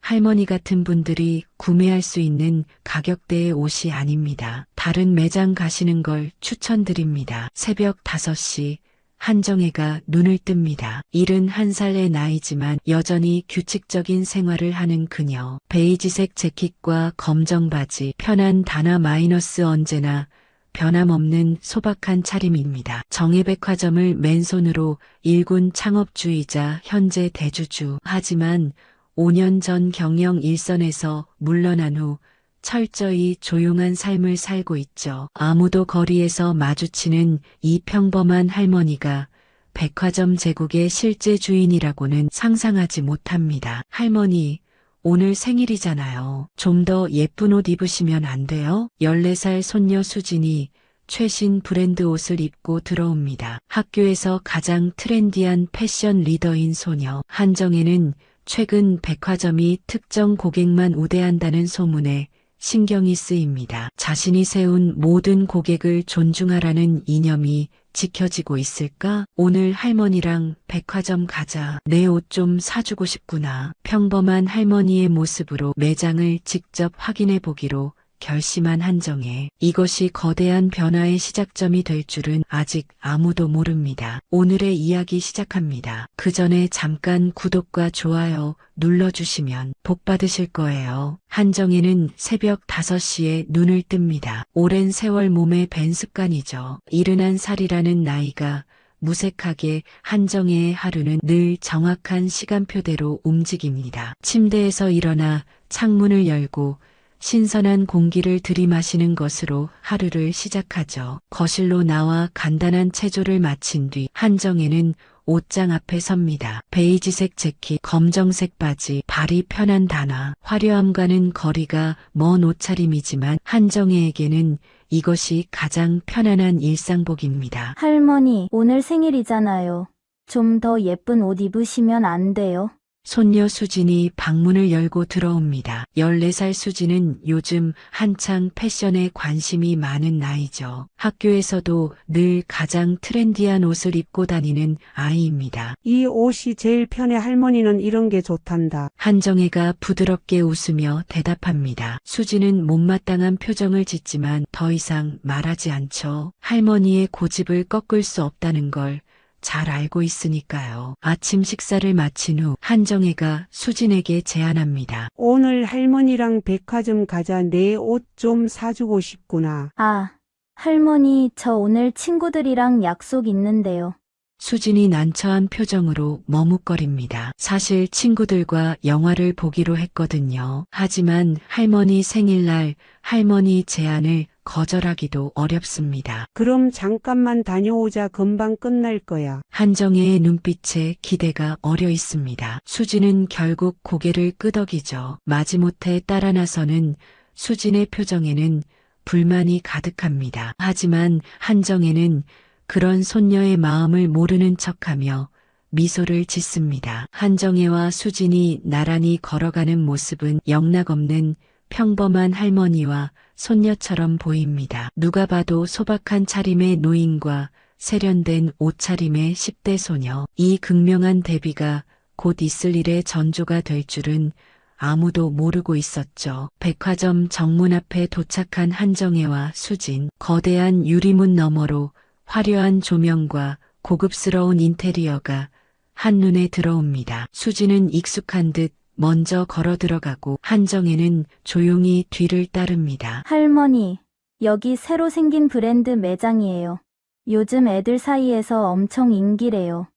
할머니 같은 분들이 구매할 수 있는 가격대의 옷이 아닙니다. 다른 매장 가시는 걸 추천드립니다. 새벽 5시 한정혜가 눈을 뜹니다. 71살의 나이지만 여전히 규칙적인 생활을 하는 그녀. 베이지색 재킷과 검정 바지, 편한 단화 마이너스 언제나 변함없는 소박한 차림입니다. 정혜백화점을 맨손으로 일군 창업주이자 현재 대주주. 하지만 5년 전 경영 일선에서 물러난 후 철저히 조용한 삶을 살고 있죠. 아무도 거리에서 마주치는 이 평범한 할머니가 백화점 제국의 실제 주인이라고는 상상하지 못합니다. 할머니, 오늘 생일이잖아요. 좀 더 예쁜 옷 입으시면 안 돼요? 14살 손녀 수진이 최신 브랜드 옷을 입고 들어옵니다. 학교에서 가장 트렌디한 패션 리더인 소녀. 한정혜는 최근 백화점이 특정 고객만 우대한다는 소문에 신경이 쓰입니다. 자신이 세운 모든 고객을 존중하라는 이념이 지켜지고 있을까? 오늘 할머니랑 백화점 가자. 내 옷 좀 사주고 싶구나. 평범한 할머니의 모습으로 매장을 직접 확인해 보기로 결심한 한정혜. 이것이 거대한 변화의 시작점이 될 줄은 아직 아무도 모릅니다. 오늘의 이야기 시작합니다. 그 전에 잠깐 구독과 좋아요 눌러주시면 복 받으실 거예요. 한정혜는 새벽 5시에 눈을 뜹니다. 오랜 세월 몸에 밴 습관이죠. 71살이라는 나이가 무색하게 한정혜의 하루는 늘 정확한 시간표대로 움직입니다. 침대에서 일어나 창문을 열고 신선한 공기를 들이마시는 것으로 하루를 시작하죠. 거실로 나와 간단한 체조를 마친 뒤 한정혜는 옷장 앞에 섭니다. 베이지색 재킷, 검정색 바지, 발이 편한 단화, 화려함과는 거리가 먼 옷차림이지만 한정혜에게는 이것이 가장 편안한 일상복입니다. 할머니, 오늘 생일이잖아요. 좀 더 예쁜 옷 입으시면 안 돼요? 손녀 수진이 방문을 열고 들어옵니다. 14살 수진은 요즘 한창 패션에 관심이 많은 나이죠. 학교에서도 늘 가장 트렌디한 옷을 입고 다니는 아이입니다. 이 옷이 제일 편해. 할머니는 이런 게 좋단다. 한정혜가 부드럽게 웃으며 대답합니다. 수진은 못마땅한 표정을 짓지만 더 이상 말하지 않죠. 할머니의 고집을 꺾을 수 없다는 걸 잘 알고 있으니까요. 아침 식사를 마친 후 한정혜가 수진에게 제안합니다. 오늘 할머니랑 백화점 가자. 내 옷 좀 사주고 싶구나. 아, 할머니, 저 오늘 친구들이랑 약속 있는데요. 수진이 난처한 표정으로 머뭇거립니다. 사실 친구들과 영화를 보기로 했거든요. 하지만 할머니 생일날 할머니 제안을 거절하기도 어렵습니다. 그럼 잠깐만 다녀오자. 금방 끝날 거야. 한정혜의 눈빛에 기대가 어려 있습니다. 수진은 결국 고개를 끄덕이죠. 마지못해 따라 나서는 수진의 표정에는 불만이 가득합니다. 하지만 한정혜는 그런 손녀의 마음을 모르는 척하며 미소를 짓습니다. 한정혜와 수진이 나란히 걸어가는 모습은 영락없는 평범한 할머니와 손녀처럼 보입니다. 누가 봐도 소박한 차림의 노인과 세련된 옷차림의 10대 소녀. 이 극명한 대비가 곧 있을 일의 전조가 될 줄은 아무도 모르고 있었죠. 백화점 정문 앞에 도착한 한정혜와 수진. 거대한 유리문 너머로 화려한 조명과 고급스러운 인테리어가 한눈에 들어옵니다. 수진은 익숙한 듯 먼저 걸어 들어가고 한정혜는 조용히 뒤를 따릅니다. 할머니, 여기 새로 생긴 브랜드 매장이에요. 요즘 애들 사이에서 엄청 인기래요.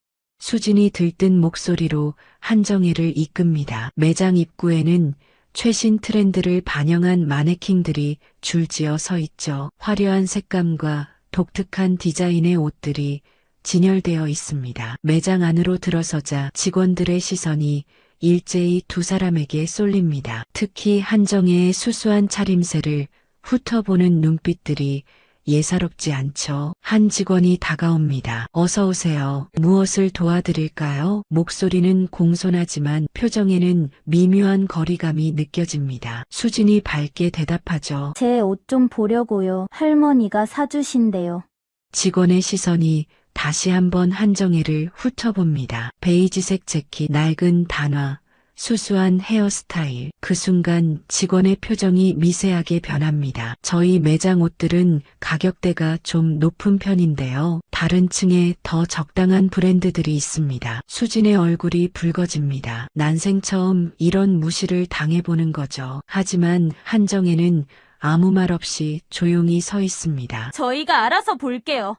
수진이 들뜬 목소리로 한정혜를 이끕니다. 매장 입구에는 최신 트렌드를 반영한 마네킹들이 줄지어 서 있죠. 화려한 색감과 독특한 디자인의 옷들이 진열되어 있습니다. 매장 안으로 들어서자 직원들의 시선이 일제히 두 사람에게 쏠립니다. 특히 한정혜의 수수한 차림새를 훑어보는 눈빛들이 예사롭지 않죠. 한 직원이 다가옵니다. 어서 오세요. 무엇을 도와드릴까요? 목소리는 공손하지만 표정에는 미묘한 거리감이 느껴집니다. 수진이 밝게 대답하죠. 제 옷 좀 보려고요. 할머니가 사주신대요. 직원의 시선이 다시 한번 한정혜를 훑어봅니다. 베이지색 재킷, 낡은 단화, 수수한 헤어스타일. 그 순간 직원의 표정이 미세하게 변합니다. 저희 매장 옷들은 가격대가 좀 높은 편인데요. 다른 층에 더 적당한 브랜드들이 있습니다. 수진의 얼굴이 붉어집니다. 난생 처음 이런 무시를 당해보는 거죠. 하지만 한정혜는 아무 말 없이 조용히 서 있습니다. 저희가 알아서 볼게요.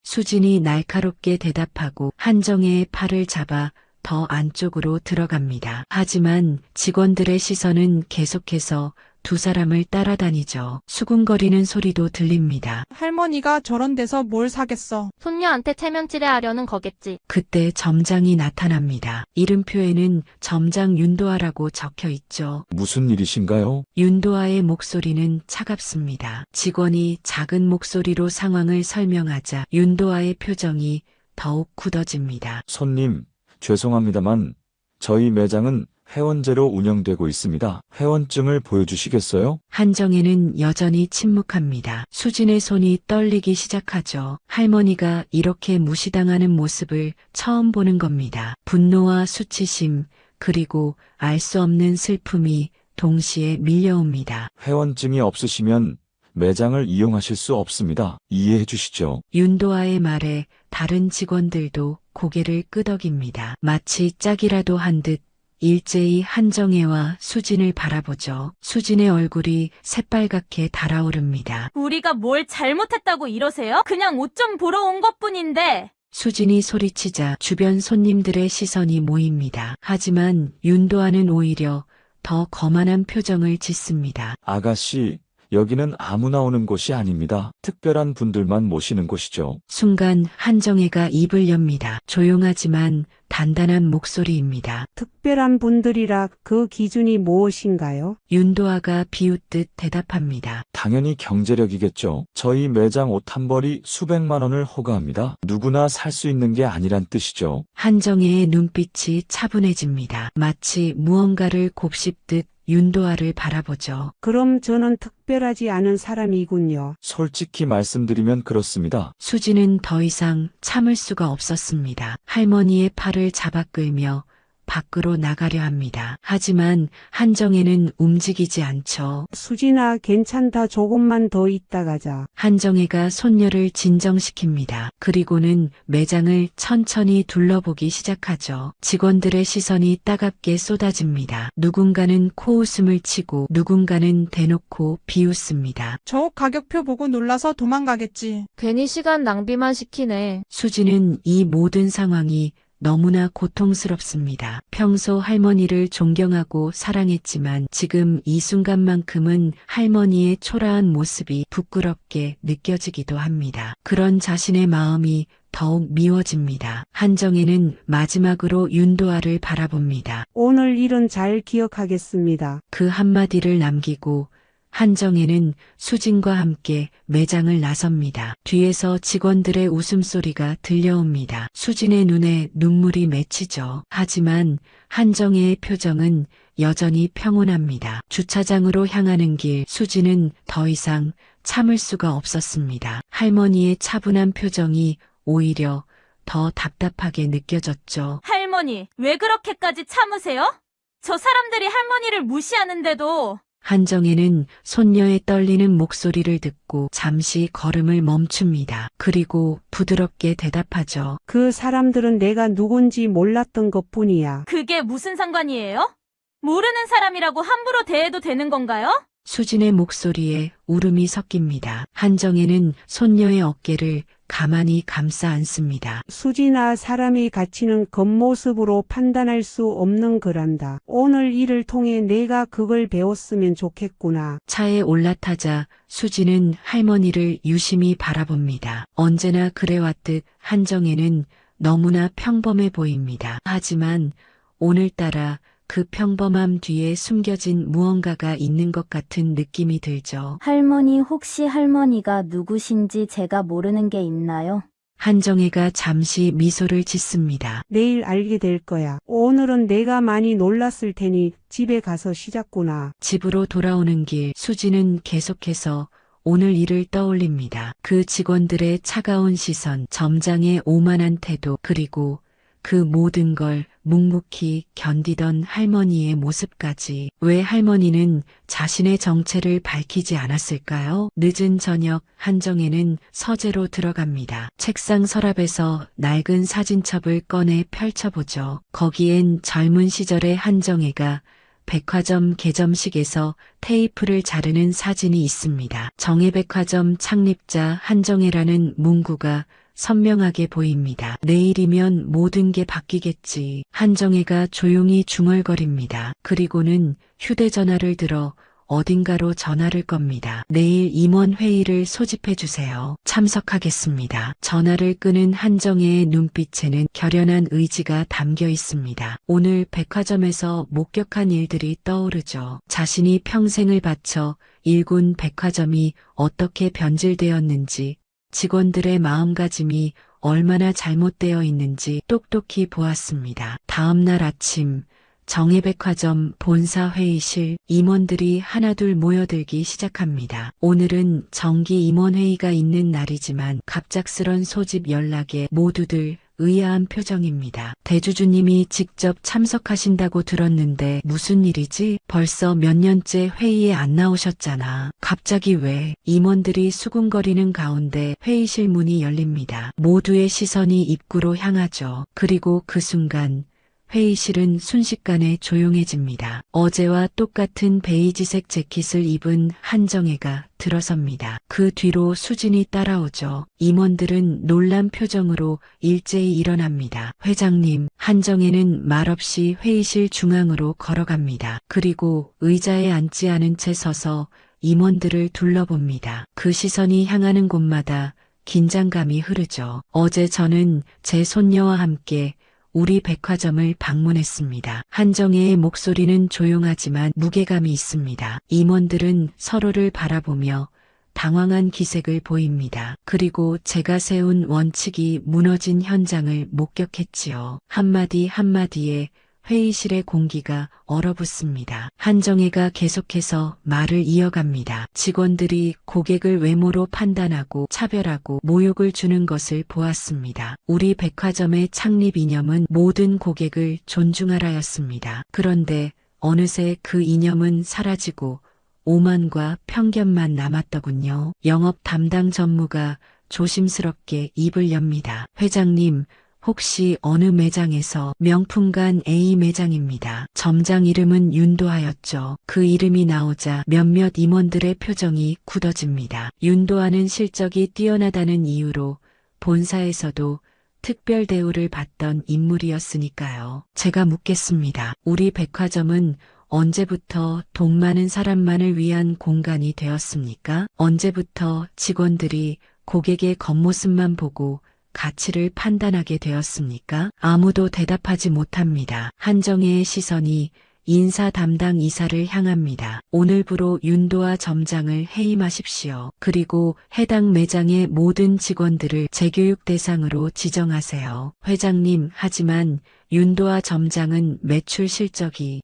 수진이 날카롭게 대답하고 한정혜의 팔을 잡아 더 안쪽으로 들어갑니다. 하지만 직원들의 시선은 계속해서 두 사람을 따라다니죠. 수군거리는 소리도 들립니다. 할머니가 저런 데서 뭘 사겠어. 손녀한테 체면질해하려는 거겠지. 그때 점장이 나타납니다. 이름표에는 점장 윤도아라고 적혀 있죠. 무슨 일이신가요? 윤도아의 목소리는 차갑습니다. 직원이 작은 목소리로 상황을 설명하자 윤도아의 표정이 더욱 굳어집니다. 손님, 죄송합니다만 저희 매장은 회원제로 운영되고 있습니다. 회원증을 보여주시겠어요? 한정혜는 여전히 침묵합니다. 수진의 손이 떨리기 시작하죠. 할머니가 이렇게 무시당하는 모습을 처음 보는 겁니다. 분노와 수치심, 그리고 알 수 없는 슬픔이 동시에 밀려옵니다. 회원증이 없으시면 매장을 이용하실 수 없습니다. 이해해 주시죠? 윤도아의 말에 다른 직원들도 고개를 끄덕입니다. 마치 짝이라도 한 듯 일제히 한정혜와 수진을 바라보죠. 수진의 얼굴이 새빨갛게 달아오릅니다. 우리가 뭘 잘못했다고 이러세요? 그냥 옷 좀 보러 온 것뿐인데. 수진이 소리치자 주변 손님들의 시선이 모입니다. 하지만 윤도아는 오히려 더 거만한 표정을 짓습니다. 아가씨, 여기는 아무나 오는 곳이 아닙니다. 특별한 분들만 모시는 곳이죠. 순간 한정혜가 입을 엽니다. 조용하지만 단단한 목소리입니다. 특별한 분들이라 그 기준이 무엇인가요? 윤도아가 비웃듯 대답합니다. 당연히 경제력이겠죠. 저희 매장 옷 한 벌이 수백만 원을 호가합니다. 누구나 살 수 있는 게 아니란 뜻이죠. 한정혜의 눈빛이 차분해집니다. 마치 무언가를 곱씹듯 윤도아를 바라보죠. 그럼 저는 특별하지 않은 사람이군요. 솔직히 말씀드리면 그렇습니다. 수지는 더 이상 참을 수가 없었습니다. 할머니의 팔을 잡아 끌며 밖으로 나가려 합니다. 하지만 한정혜는 움직이지 않죠. 수진아, 괜찮다. 조금만 더 있다 가자. 한정혜가 손녀를 진정시킵니다. 그리고는 매장을 천천히 둘러보기 시작하죠. 직원들의 시선이 따갑게 쏟아집니다. 누군가는 코웃음을 치고 누군가는 대놓고 비웃습니다. 저 가격표 보고 놀라서 도망가겠지. 괜히 시간 낭비만 시키네. 수지는 이 모든 상황이 너무나 고통스럽습니다. 평소 할머니를 존경하고 사랑했지만 지금 이 순간만큼은 할머니의 초라한 모습이 부끄럽게 느껴지기도 합니다. 그런 자신의 마음이 더욱 미워집니다. 한정혜는 마지막으로 윤도아를 바라봅니다. 오늘 일은 잘 기억하겠습니다. 그 한마디를 남기고 한정혜는 수진과 함께 매장을 나섭니다. 뒤에서 직원들의 웃음소리가 들려옵니다. 수진의 눈에 눈물이 맺히죠. 하지만 한정혜의 표정은 여전히 평온합니다. 주차장으로 향하는 길, 수진은 더 이상 참을 수가 없었습니다. 할머니의 차분한 표정이 오히려 더 답답하게 느껴졌죠. 할머니, 왜 그렇게까지 참으세요? 저 사람들이 할머니를 무시하는데도. 한정혜는 손녀의 떨리는 목소리를 듣고 잠시 걸음을 멈춥니다. 그리고 부드럽게 대답하죠. 그 사람들은 내가 누군지 몰랐던 것뿐이야. 그게 무슨 상관이에요? 모르는 사람이라고 함부로 대해도 되는 건가요? 수진의 목소리에 울음이 섞입니다. 한정혜는 손녀의 어깨를 가만히 감싸 안습니다. 수진아, 사람의 가치는 겉모습으로 판단할 수 없는 거란다. 오늘 일을 통해 내가 그걸 배웠으면 좋겠구나. 차에 올라타자 수진은 할머니를 유심히 바라봅니다. 언제나 그래왔듯 한정혜는 너무나 평범해 보입니다. 하지만 오늘따라 그 평범함 뒤에 숨겨진 무언가가 있는 것 같은 느낌이 들죠. 할머니, 혹시 할머니가 누구신지 제가 모르는 게 있나요? 한정혜가 잠시 미소를 짓습니다. 내일 알게 될 거야. 오늘은 내가 많이 놀랐을 테니 집에 가서 쉬자꾸나. 집으로 돌아오는 길, 수지는 계속해서 오늘 일을 떠올립니다. 그 직원들의 차가운 시선, 점장의 오만한 태도, 그리고 그 모든 걸 묵묵히 견디던 할머니의 모습까지. 왜 할머니는 자신의 정체를 밝히지 않았을까요? 늦은 저녁 한정혜는 서재로 들어갑니다. 책상 서랍에서 낡은 사진첩을 꺼내 펼쳐보죠. 거기엔 젊은 시절의 한정혜가 백화점 개점식에서 테이프를 자르는 사진이 있습니다. 정혜백화점 창립자 한정혜라는 문구가 선명하게 보입니다. 내일이면 모든 게 바뀌겠지. 한정혜가 조용히 중얼거립니다. 그리고는 휴대전화를 들어 어딘가로 전화를 겁니다. 내일 임원 회의를 소집해 주세요. 참석하겠습니다. 전화를 끄는 한정혜의 눈빛에는 결연한 의지가 담겨 있습니다. 오늘 백화점에서 목격한 일들이 떠오르죠. 자신이 평생을 바쳐 일군 백화점이 어떻게 변질되었는지, 직원들의 마음가짐이 얼마나 잘못되어 있는지 똑똑히 보았습니다. 다음 날 아침 정혜백화점 본사 회의실 임원들이 하나둘 모여들기 시작합니다. 오늘은 정기 임원회의가 있는 날이지만 갑작스런 소집 연락에 모두들 의아한 표정입니다. 대주주님이 직접 참석하신다고 들었는데 무슨 일이지? 벌써 몇 년째 회의에 안 나오셨잖아. 갑자기 왜? 임원들이 수군거리는 가운데 회의실 문이 열립니다. 모두의 시선이 입구로 향하죠. 그리고 그 순간 회의실은 순식간에 조용해집니다. 어제와 똑같은 베이지색 재킷을 입은 한정혜가 들어섭니다. 그 뒤로 수진이 따라오죠. 임원들은 놀란 표정으로 일제히 일어납니다. 회장님, 한정혜는 말없이 회의실 중앙으로 걸어갑니다. 그리고 의자에 앉지 않은 채 서서 임원들을 둘러봅니다. 그 시선이 향하는 곳마다 긴장감이 흐르죠. 어제 저는 제 손녀와 함께 우리 백화점을 방문했습니다. 한정혜의 목소리는 조용하지만 무게감이 있습니다. 임원들은 서로를 바라보며 당황한 기색을 보입니다. 그리고 제가 세운 원칙이 무너진 현장을 목격했지요. 한마디 한마디에 회의실의 공기가 얼어붙습니다. 한정혜가 계속해서 말을 이어갑니다. 직원들이 고객을 외모로 판단하고 차별하고 모욕을 주는 것을 보았습니다. 우리 백화점의 창립 이념은 모든 고객을 존중하라였습니다. 그런데 어느새 그 이념은 사라지고 오만과 편견만 남았더군요. 영업 담당 전무가 조심스럽게 입을 엽니다. 회장님, 혹시 어느 매장에서 명품관 A 매장입니다. 점장 이름은 윤도하였죠. 그 이름이 나오자 몇몇 임원들의 표정이 굳어집니다. 윤도하는 실적이 뛰어나다는 이유로 본사에서도 특별 대우를 받던 인물이었으니까요. 제가 묻겠습니다. 우리 백화점은 언제부터 돈 많은 사람만을 위한 공간이 되었습니까? 언제부터 직원들이 고객의 겉모습만 보고 가치를 판단하게 되었습니까? 아무도 대답하지 못합니다. 한정혜의 시선이 인사 담당 이사를 향합니다. 오늘부로 윤도하 점장을 해임하십시오. 그리고 해당 매장의 모든 직원들을 재교육 대상으로 지정하세요. 회장님, 하지만 윤도하 점장은 매출 실적이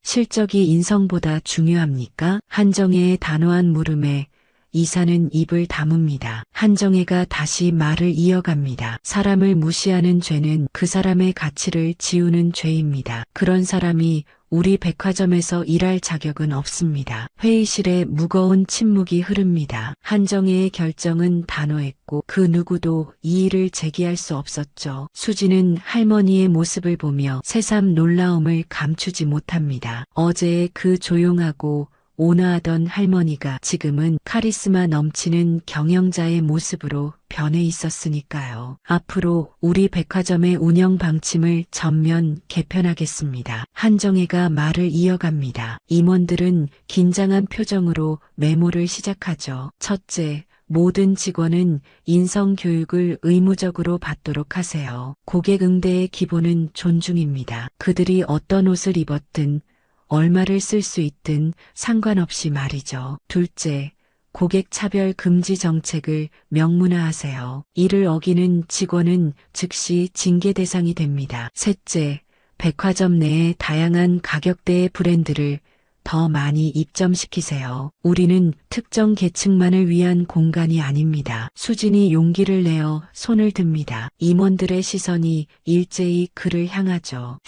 인성보다 중요합니까? 한정혜의 단호한 물음에 이사는 입을 다뭅니다. 한정혜가 다시 말을 이어갑니다. 사람을 무시하는 죄는 그 사람의 가치를 지우는 죄입니다. 그런 사람이 우리 백화점에서 일할 자격은 없습니다. 회의실에 무거운 침묵이 흐릅니다. 한정혜의 결정은 단호했고 그 누구도 이의를 제기할 수 없었죠. 수지는 할머니의 모습을 보며 새삼 놀라움을 감추지 못합니다. 어제의 그 조용하고 온화하던 할머니가 지금은 카리스마 넘치는 경영자의 모습으로 변해 있었으니까요. 앞으로 우리 백화점의 운영 방침을 전면 개편하겠습니다. 한정혜가 말을 이어갑니다. 임원들은 긴장한 표정으로 메모를 시작하죠. 첫째, 모든 직원은 인성교육을 의무적으로 받도록 하세요. 고객 응대의 기본은 존중입니다. 그들이 어떤 옷을 입었든 얼마를 쓸 수 있든 상관없이 말이죠. 둘째, 고객 차별 금지 정책을 명문화하세요. 이를 어기는 직원은 즉시 징계 대상이 됩니다. 셋째, 백화점 내에 다양한 가격대의 브랜드를 더 많이 입점시키세요. 우리는 특정 계층만을 위한 공간이 아닙니다. 수진이 용기를 내어 손을 듭니다. 임원들의 시선이 일제히 그를 향하죠.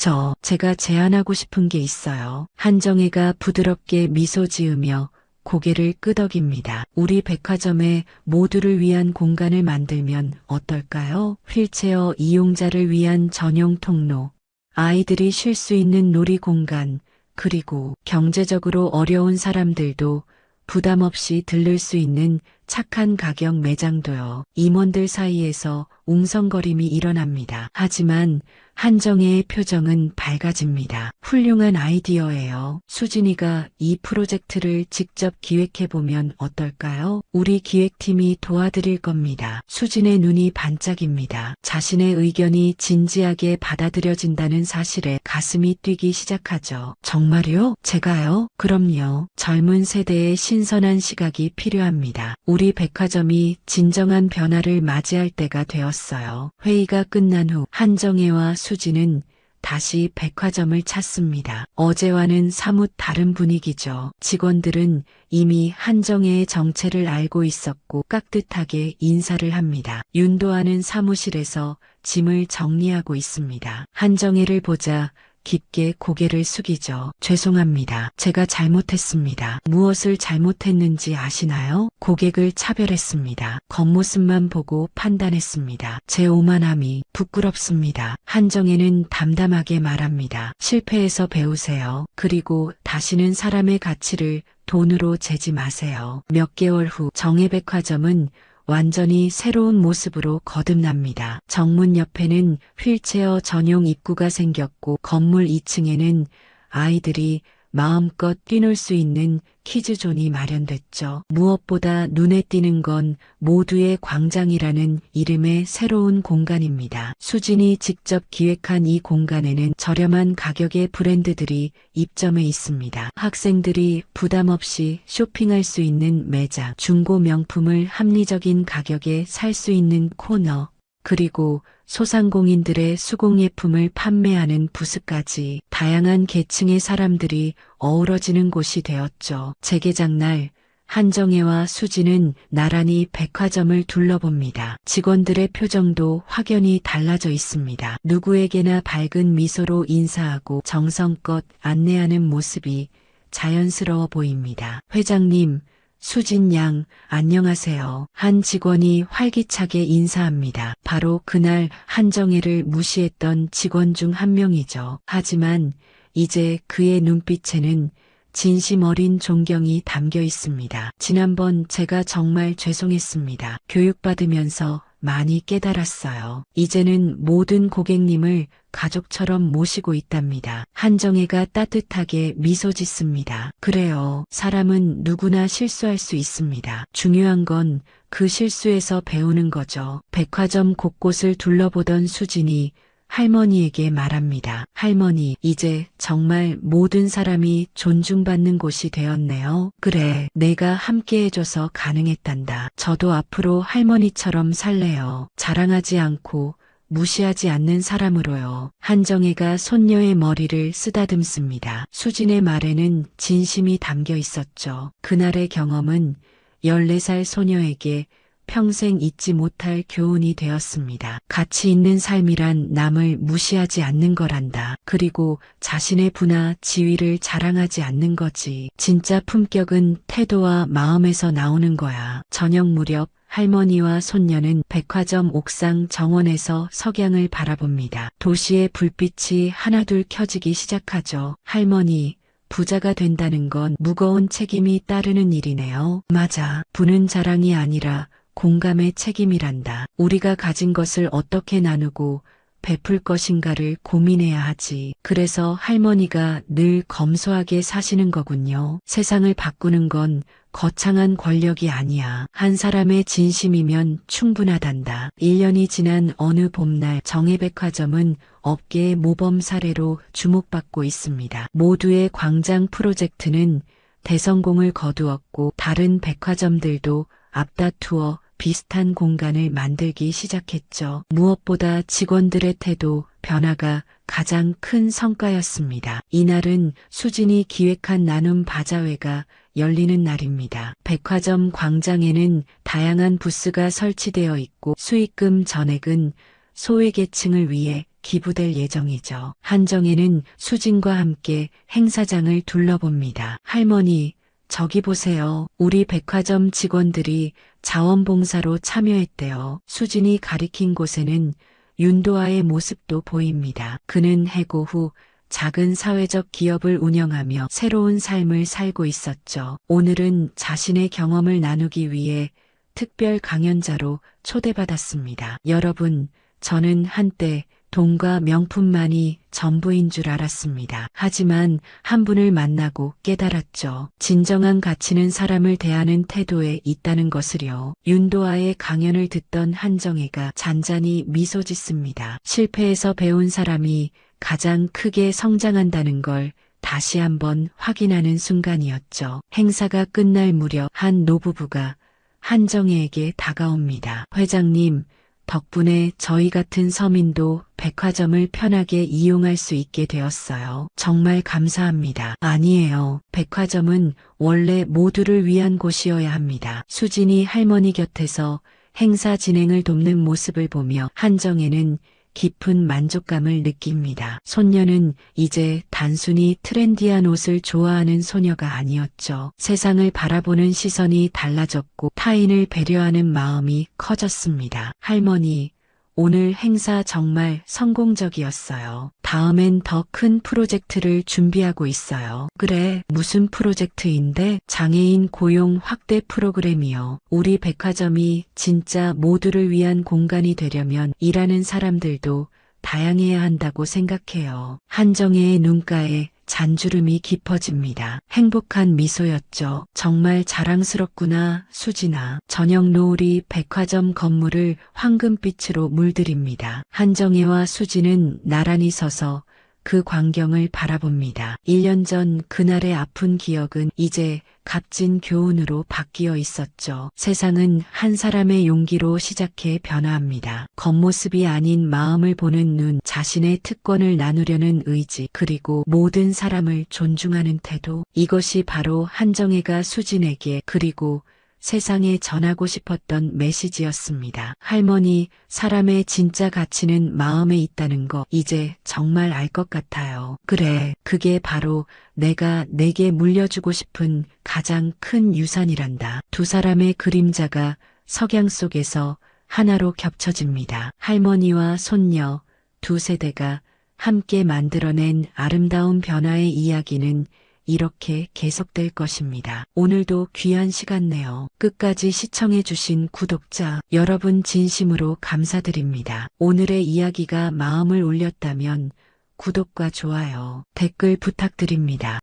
제가 제안하고 싶은 게 있어요. 한정혜가 부드럽게 미소 지으며 고개를 끄덕입니다. 우리 백화점에 모두를 위한 공간을 만들면 어떨까요? 휠체어 이용자를 위한 전용 통로, 아이들이 쉴 수 있는 놀이 공간, 그리고 경제적으로 어려운 사람들도 부담 없이 들를 수 있는 착한 가격 매장도요. 임원들 사이에서 웅성거림이 일어납니다. 하지만 한정혜의 표정은 밝아집니다. 훌륭한 아이디어예요. 수진이가 이 프로젝트를 직접 기획해보면 어떨까요? 우리 기획팀이 도와드릴 겁니다. 수진의 눈이 반짝입니다. 자신의 의견이 진지하게 받아들여진다는 사실에 가슴이 뛰기 시작하죠. 정말요? 제가요? 그럼요. 젊은 세대의 신선한 시각이 필요합니다. 우리 백화점이 진정한 변화를 맞이할 때가 되었어요. 회의가 끝난 후 한정혜와 수진은 다시 백화점을 찾습니다. 어제와는 사뭇 다른 분위기죠. 직원들은 이미 한정혜의 정체를 알고 있었고 깍듯하게 인사를 합니다. 윤도아는 사무실에서 짐을 정리하고 있습니다. 한정혜를 보자 깊게 고개를 숙이죠. 죄송합니다. 제가 잘못했습니다. 무엇을 잘못했는지 아시나요? 고객을 차별했습니다. 겉모습만 보고 판단했습니다. 제 오만함이 부끄럽습니다. 한정혜는 담담하게 말합니다. 실패해서 배우세요. 그리고 다시는 사람의 가치를 돈으로 재지 마세요. 몇 개월 후 정혜백화점은 완전히 새로운 모습으로 거듭납니다. 정문 옆에는 휠체어 전용 입구가 생겼고 건물 2층에는 아이들이 마음껏 뛰놀 수 있는 키즈존이 마련됐죠. 무엇보다 눈에 띄는 건 모두의 광장이라는 이름의 새로운 공간입니다. 수진이 직접 기획한 이 공간에는 저렴한 가격의 브랜드들이 입점해 있습니다. 학생들이 부담 없이 쇼핑할 수 있는 매장, 중고 명품을 합리적인 가격에 살 수 있는 코너, 그리고 소상공인들의 수공예품을 판매하는 부스까지 다양한 계층의 사람들이 어우러지는 곳이 되었죠. 재개장 날 한정혜와 수진은 나란히 백화점을 둘러봅니다. 직원들의 표정도 확연히 달라져 있습니다. 누구에게나 밝은 미소로 인사하고 정성껏 안내하는 모습이 자연스러워 보입니다. 회장님, 수진 양, 안녕하세요. 한 직원이 활기차게 인사합니다. 바로 그날 한정혜를 무시했던 직원 중 한 명이죠. 하지만 이제 그의 눈빛에는 진심 어린 존경이 담겨 있습니다. 지난번 제가 정말 죄송했습니다. 교육받으면서 많이 깨달았어요. 이제는 모든 고객님을 가족처럼 모시고 있답니다. 한정혜가 따뜻하게 미소 짓습니다. 그래요. 사람은 누구나 실수할 수 있습니다. 중요한 건 그 실수에서 배우는 거죠. 백화점 곳곳을 둘러보던 수진이 할머니에게 말합니다. 할머니, 이제 정말 모든 사람이 존중받는 곳이 되었네요. 그래, 내가 함께 해줘서 가능했단다. 저도 앞으로 할머니처럼 살래요. 자랑하지 않고 무시하지 않는 사람으로요. 한정혜가 손녀의 머리를 쓰다듬습니다. 수진의 말에는 진심이 담겨 있었죠. 그날의 경험은 14살 소녀에게 평생 잊지 못할 교훈이 되었습니다. 가치 있는 삶이란 남을 무시하지 않는 거란다. 그리고 자신의 부나 지위를 자랑하지 않는 거지. 진짜 품격은 태도와 마음에서 나오는 거야. 저녁 무렵 할머니와 손녀는 백화점 옥상 정원에서 석양을 바라봅니다. 도시의 불빛이 하나둘 켜지기 시작하죠. 할머니, 부자가 된다는 건 무거운 책임이 따르는 일이네요. 맞아. 부는 자랑이 아니라 공감의 책임이란다. 우리가 가진 것을 어떻게 나누고 베풀 것인가를 고민해야 하지. 그래서 할머니가 늘 검소하게 사시는 거군요. 세상을 바꾸는 건 거창한 권력이 아니야. 한 사람의 진심이면 충분하단다. 1년이 지난 어느 봄날 정혜백화점은 업계의 모범 사례로 주목받고 있습니다. 모두의 광장 프로젝트는 대성공을 거두었고 다른 백화점들도 앞다투어 비슷한 공간을 만들기 시작했죠. 무엇보다 직원들의 태도, 변화가 가장 큰 성과였습니다. 이날은 수진이 기획한 나눔 바자회가 열리는 날입니다. 백화점 광장에는 다양한 부스가 설치되어 있고 수익금 전액은 소외계층을 위해 기부될 예정이죠. 한정혜는 수진과 함께 행사장을 둘러봅니다. 할머니, 저기 보세요. 우리 백화점 직원들이 자원봉사로 참여했대요. 수진이 가리킨 곳에는 윤도아의 모습도 보입니다. 그는 해고 후 작은 사회적 기업을 운영하며 새로운 삶을 살고 있었죠. 오늘은 자신의 경험을 나누기 위해 특별 강연자로 초대받았습니다. 여러분, 저는 한때 돈과 명품만이 전부인 줄 알았습니다. 하지만 한 분을 만나고 깨달았죠. 진정한 가치는 사람을 대하는 태도에 있다는 것을요. 윤도아의 강연을 듣던 한정혜가 잔잔히 미소 짓습니다. 실패에서 배운 사람이 가장 크게 성장한다는 걸 다시 한번 확인하는 순간이었죠. 행사가 끝날 무렵 한 노부부가 한정혜에게 다가옵니다. 회장님, 덕분에 저희 같은 서민도 백화점을 편하게 이용할 수 있게 되었어요. 정말 감사합니다. 아니에요. 백화점은 원래 모두를 위한 곳이어야 합니다. 수진이 할머니 곁에서 행사 진행을 돕는 모습을 보며 한정혜는 깊은 만족감을 느낍니다. 손녀는 이제 단순히 트렌디한 옷을 좋아하는 소녀가 아니었죠. 세상을 바라보는 시선이 달라졌고 타인을 배려하는 마음이 커졌습니다. 할머니, 오늘 행사 정말 성공적이었어요. 다음엔 더 큰 프로젝트를 준비하고 있어요. 그래, 무슨 프로젝트인데? 장애인 고용 확대 프로그램이요. 우리 백화점이 진짜 모두를 위한 공간이 되려면 일하는 사람들도 다양해야 한다고 생각해요. 한정혜의 눈가에 잔주름이 깊어집니다. 행복한 미소였죠. 정말 자랑스럽구나, 수진아. 저녁 노을이 백화점 건물을 황금빛으로 물들입니다. 한정혜와 수진은 나란히 서서 그 광경을 바라봅니다. 1년 전 그날의 아픈 기억은 이제 값진 교훈으로 바뀌어 있었죠. 세상은 한 사람의 용기로 시작해 변화합니다. 겉모습이 아닌 마음을 보는 눈, 자신의 특권을 나누려는 의지, 그리고 모든 사람을 존중하는 태도. 이것이 바로 한정혜가 수진에게 그리고 세상에 전하고 싶었던 메시지였습니다. 할머니, 사람의 진짜 가치는 마음에 있다는 거 이제 정말 알 것 같아요. 그래, 그게 바로 내가 내게 물려주고 싶은 가장 큰 유산이란다. 두 사람의 그림자가 석양 속에서 하나로 겹쳐집니다. 할머니와 손녀, 두 세대가 함께 만들어낸 아름다운 변화의 이야기는 이렇게 계속될 것입니다. 오늘도 귀한 시간 내어 끝까지 시청해주신 구독자 여러분 진심으로 감사드립니다. 오늘의 이야기가 마음을 울렸다면 구독과 좋아요, 댓글 부탁드립니다.